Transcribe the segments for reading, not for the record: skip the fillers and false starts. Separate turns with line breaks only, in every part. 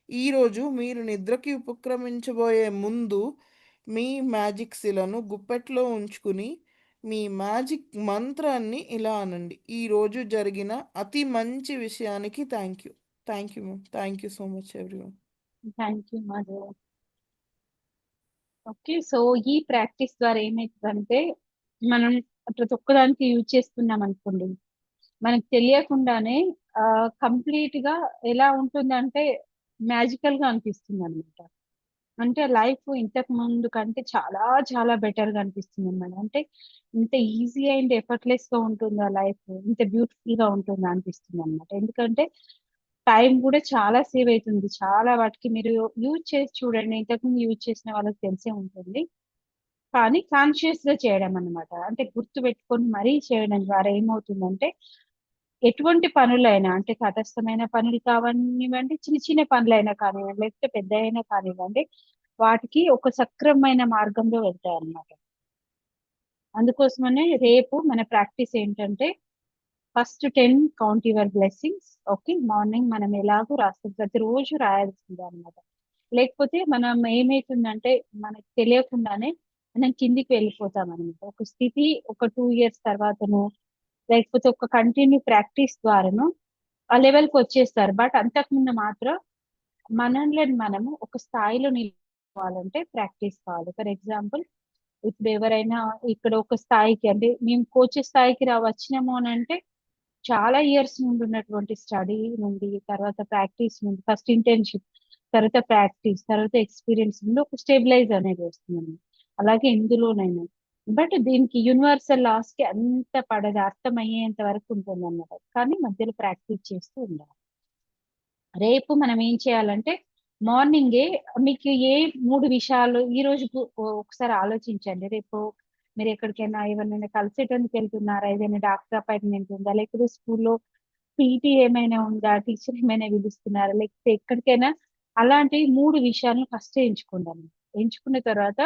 ఈరోజు మీరు నిద్రకి ఉపక్రమించబోయే ముందు మీ మ్యాజిక్ శిలను గుప్పెట్లో ఉంచుకుని మీ మ్యాజిక్ మంత్రాన్ని ఇలా అనండి. ఈరోజు జరిగిన అతి మంచి విషయానికి thank you. Thank you ma'am. Thank you so much everyone.
Thank you Madhu. Okay, so ఈ ప్రాక్టీస్ ద్వారా ఏమవుతుందంటే మనం ప్రతి ఒక్కదానికి యూజ్ చేస్తున్నాం అనుకోండి, మనకు తెలియకుండానే కంప్లీట్ గా ఎలా ఉంటుందంటే మ్యాజికల్ గా అనిపిస్తుంది అనమాట. అంటే లైఫ్ ఇంతకు ముందు కంటే చాలా చాలా బెటర్ గా అనిపిస్తుంది అనమాట. అంటే ఇంత ఈజీ అండ్ ఎఫర్ట్లెస్ గా ఉంటుందా లైఫ్, ఇంత బ్యూటిఫుల్ గా ఉంటుందా అనిపిస్తుంది అనమాట. ఎందుకంటే టైం కూడా చాలా సేవ్ అవుతుంది. చాలా వాటికి మీరు యూజ్ చేసి చూడండి, ఇంతకుముందు యూజ్ చేసిన వాళ్ళకి తెలిసే ఉంటుంది. కానీ కాన్షియస్ గా చేయడం అన్నమాట, అంటే గుర్తు పెట్టుకొని మరీ చేయడం ద్వారా ఏమవుతుందంటే ఎటువంటి పనులైనా, అంటే తటస్థమైన పనులు కానివ్వండి, చిన్న చిన్న పనులైనా కానివ్వండి, లేకపోతే పెద్ద అయినా కానివ్వండి, వాటికి ఒక సక్రమమైన మార్గంలో వెళ్తాయి అన్నమాట. అందుకోసమనే రేపు మన ప్రాక్టీస్ ఏంటంటే first 10 count your blessings. Okay, morning మనం ఎలాగో రాస్తాం, ప్రతిరోజు రాయాల్సిందే అనమాట. లేకపోతే మనం ఏమైతుందంటే మనకు తెలియకుండానే మనం కిందికి వెళ్ళిపోతాం అనమాట. ఒక స్థితి ఒక 2 years తర్వాతను, లేకపోతే ఒక కంటిన్యూ ప్రాక్టీస్ ద్వారాను ఆ లెవెల్కి వచ్చేస్తారు. బట్ అంతకుముందు మాత్రం మనల్ని మనము ఒక స్థాయిలో నిలవాలంటే ప్రాక్టీస్ కావాలి. ఫర్ ఎగ్జాంపుల్, ఇప్పుడు ఎవరైనా ఇక్కడ ఒక స్థాయికి, అంటే మేము కోచ్ స్థాయికి వచ్చినాము అని అంటే చాలా ఇయర్స్ నుండి ఉన్నటువంటి స్టడీ నుండి, తర్వాత ప్రాక్టీస్ నుండి, ఫస్ట్ ఇంటర్న్షిప్, తర్వాత ప్రాక్టీస్, తర్వాత ఎక్స్పీరియన్స్ నుండి ఒక స్టెబిలైజ్ అనేది వస్తుంది. అలాగే ఇందులోనైనా బట్ దీనికి యూనివర్సల్ లాస్ కి అంత పడదు, అర్థమయ్యేంత వరకు ఉంటుంది అన్నమాట. కానీ మధ్యలో ప్రాక్టీస్ చేస్తూ ఉండాలి. రేపు మనం ఏం చేయాలంటే మార్నింగే మీకు ఏ 3 విషయాలు ఈ రోజు ఒకసారి ఆలోచించండి. రేపు మీరు ఎక్కడికైనా ఎవరినైనా కలిసేటానికి వెళ్తున్నారా, ఏదైనా డాక్టర్ అపాయింట్మెంట్ ఉందా, లేకపోతే స్కూల్లో పీటీ ఏమైనా ఉందా, టీచర్ ఏమైనా పిలుస్తున్నారా, లేకపోతే ఎక్కడికైనా, అలాంటి 3 విషయాలను ఫస్ట్ ఎంచుకోండి. ఎంచుకున్న తర్వాత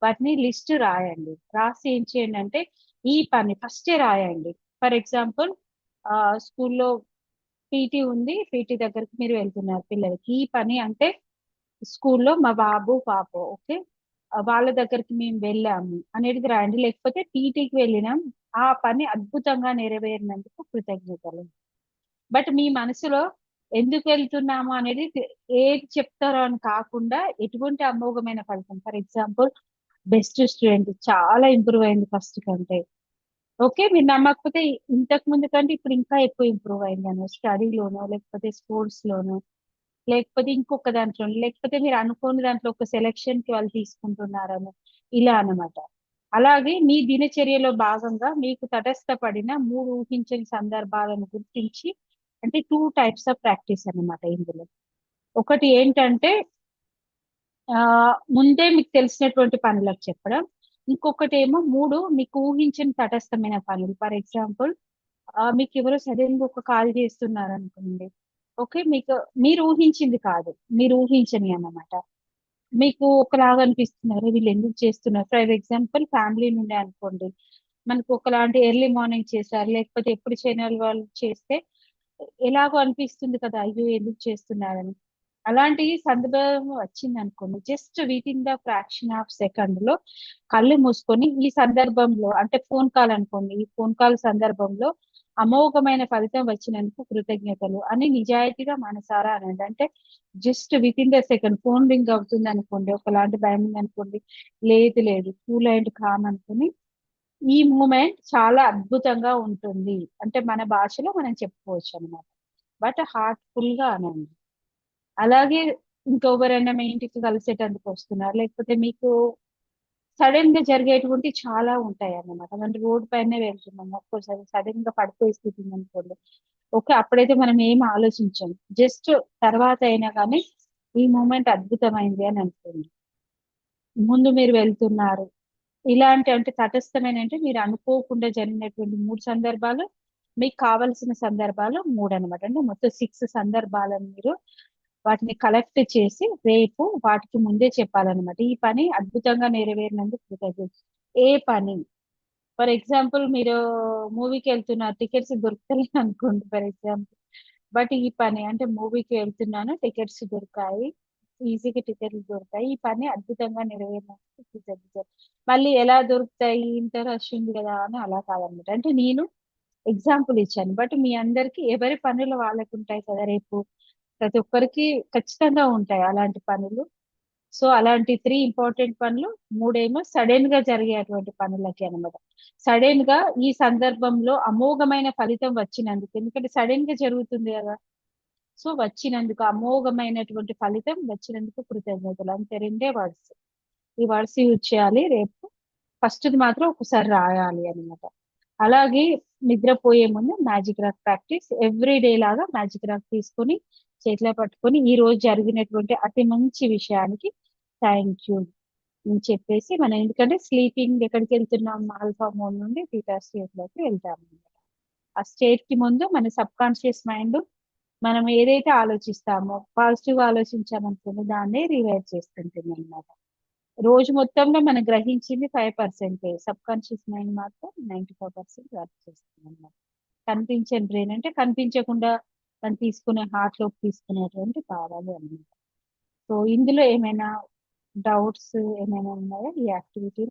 వాటిని లిస్ట్ రాయండి. రాసి ఏం చేయండి అంటే ఈ పని ఫస్టే రాయండి. ఫర్ ఎగ్జాంపుల్, స్కూల్లో పీటీ ఉంది, పీటీ దగ్గరికి మీరు వెళ్తున్నారు పిల్లలకి. ఈ పని అంటే స్కూల్లో మా బాబు పాప, ఓకే, వాళ్ళ దగ్గరికి మేము వెళ్ళాము అనేది రాయండి. లేకపోతే పీటీకి వెళ్ళినాం, ఆ పని అద్భుతంగా నెరవేరినందుకు కృతజ్ఞతలు. బట్ మీ మనసులో ఎందుకు వెళ్తున్నాము అనేది ఏది చెప్తారో అని కాకుండా ఎటువంటి అమోఘమైన ఫలితం. ఫర్ ఎగ్జాంపుల్, బెస్ట్ స్టూడెంట్, చాలా ఇంప్రూవ్ అయింది ఫస్ట్ కంటే. ఓకే, మీరు నమ్మకపోతే ఇంతకు ముందు కంటే ఇప్పుడు ఇంకా ఎక్కువ ఇంప్రూవ్ అయిందను, స్టడీలోనో, లేకపోతే స్పోర్ట్స్ లోనో, లేకపోతే ఇంకొక దాంట్లో, లేకపోతే మీరు అనుకోని దాంట్లో ఒక సెలెక్షన్ కి వాళ్ళు తీసుకుంటున్నారను, ఇలా అన్నమాట. అలాగే మీ దినచర్యలో భాగంగా మీకు తటస్థపడిన 3 ఊహించని సందర్భాలను గుర్తించి, అంటే 2 types ఆఫ్ ప్రాక్టీస్ అన్నమాట ఇందులో. ఒకటి ఏంటంటే ముందే మీకు తెలిసినటువంటి పనులకు చెప్పడం. ఇంకొకటి ఏమో 3 మీకు ఊహించని తటస్థమైన పనులు. ఫర్ ఎగ్జాంపుల్, మీకు ఎవరో సడన్ గా ఒక కాల్ చేస్తున్నారు అనుకోండి. ఓకే, మీకు మీరు ఊహించింది కాదు, మీరు ఊహించని అన్నమాట. మీకు ఒకలాగా అనిపిస్తున్నారు, వీళ్ళు ఎందుకు చేస్తున్నారు. ఫర్ ఎగ్జాంపుల్, ఫ్యామిలీ నుండి అనుకోండి, మనకు ఒకలాంటి ఎర్లీ మార్నింగ్ చేశారు, లేకపోతే ఎప్పుడు చేయని వాళ్ళు చేస్తే ఎలాగో అనిపిస్తుంది కదా, అయ్యో ఎందుకు చేస్తున్నారని. అలాంటి సందర్భం వచ్చింది అనుకోండి, just with in the fraction of second లో కళ్ళు మూసుకొని ఈ సందర్భంలో, అంటే ఫోన్ కాల్ అనుకోండి, ఈ ఫోన్ కాల్ సందర్భంలో అమోఘమైన ఫలితం వచ్చినందుకు కృతజ్ఞతలు అని నిజాయితీగా మనసారా అనండి. అంటే just with in the second phone ring అవుతుంది అనుకోండి, ఒకలాంటి భయం ఉంది అనుకోండి, లేదు లేదు, కూల్ అండ్ కామ్ అనుకుని ఈ మూమెంట్ చాలా అద్భుతంగా ఉంటుంది అంటే మన భాషలో మనం చెప్పుకోవచ్చు అనమాట. బట్ హార్ట్ఫుల్ గా అనండి. అలాగే ఇంకెవరైనా మీ ఇంటికి కలిసేటందుకు వస్తున్నారు, లేకపోతే మీకు సడన్ గా జరిగేటువంటి చాలా ఉంటాయి అన్నమాట. అంటే రోడ్ పైన వెళ్తున్నాం, ఒక్కోసారి సడన్ గా పడిపోయే స్థితి ఉంది అనుకోండి. ఓకే, అప్పుడైతే మనం ఏం ఆలోచించాం, జస్ట్ తర్వాత అయినా కానీ ఈ మూమెంట్ అద్భుతమైంది అని అనుకోండి. ముందు మీరు వెళ్తున్నారు, ఇలాంటి అంటే తటస్థమైన, అంటే మీరు అనుకోకుండా జరిగినటువంటి 3 సందర్భాలు, మీకు కావలసిన సందర్భాలు 3 అన్నమాట. అంటే మొత్తం 6 సందర్భాలను మీరు వాటిని కలెక్ట్ చేసి రేపు వాటికి ముందే చెప్పాలన్నమాట. ఈ పని అద్భుతంగా నెరవేరినందుకు కృతజ్ఞతలు. ఏ పని, ఫర్ ఎగ్జాంపుల్, మీరు మూవీకి వెళ్తున్నారు, టికెట్స్ దొరుకుతలేదు అనుకోండి ఫర్ ఎగ్జాంపుల్, బట్ ఈ పని అంటే మూవీకి వెళ్తున్నాను, టికెట్స్ దొరికాయి, ఈజీగా టికెట్లు దొరుకుతాయి, ఈ పని అద్భుతంగా నెరవేరినట్టు. మళ్ళీ ఎలా దొరుకుతాయి, ఇంత రష్ ఉంది కదా అని అలా కాదనమాట. అంటే నేను ఎగ్జాంపుల్ ఇచ్చాను, బట్ మీ అందరికి ఎవరి పనులు వాళ్ళకు ఉంటాయి కదా. రేపు ప్రతి ఒక్కరికి ఖచ్చితంగా ఉంటాయి అలాంటి పనులు. సో అలాంటి 3 ఇంపార్టెంట్ పనులు, 3 సడన్ గా జరిగేటువంటి పనులకి అన్నమాట. సడన్ గా ఈ సందర్భంలో అమోఘమైన ఫలితం వచ్చినందుకు, ఎందుకంటే సడన్ గా జరుగుతుంది కదా. సో వచ్చినందుకు, అమోఘమైనటువంటి ఫలితం వచ్చినందుకు కృతజ్ఞతలు, అంతే. 2 వర్డ్స్. ఈ వర్డ్స్ యూజ్ చేయాలి రేపు. ఫస్ట్ది మాత్రం ఒకసారి రాయాలి అన్నమాట. అలాగే నిద్రపోయే ముందు magic rock practice every day లాగా మ్యాజిక్ రాక్ తీసుకొని చేతిలో పట్టుకొని ఈ రోజు జరిగినటువంటి అతి మంచి విషయానికి థ్యాంక్ యూ అని చెప్పేసి, మనం ఎందుకంటే స్లీపింగ్ ఎక్కడికి వెళ్తున్నాం, ఆల్ఫా మోడ్ నుండి బీటా స్టేట్ లోకి వెళ్తాం అన్నమాట. ఆ స్టేట్ కి ముందు మన సబ్ కాన్షియస్ మైండ్ మనం ఏదైతే ఆలోచిస్తామో, పాజిటివ్ ఆలోచించామనుకోండి, దాన్నే రివైర్ చేస్తుంటుంది అన్నమాట. రోజు మొత్తంలో మనం గ్రహించింది 5%, సబ్ కాన్షియస్ మైండ్ మాత్రం 95% వర్క్ చేస్తుంది అన్నమాట. కనిపించని బ్రెయిన్ అంటే కనిపించకుండా మనం తీసుకునే, హార్ట్ లోకి తీసుకునేటువంటి భావాలు అన్నమాట. సో ఇందులో ఏమైనా డౌట్స్ ఏమైనా ఉన్నాయా ఈ యాక్టివిటీ?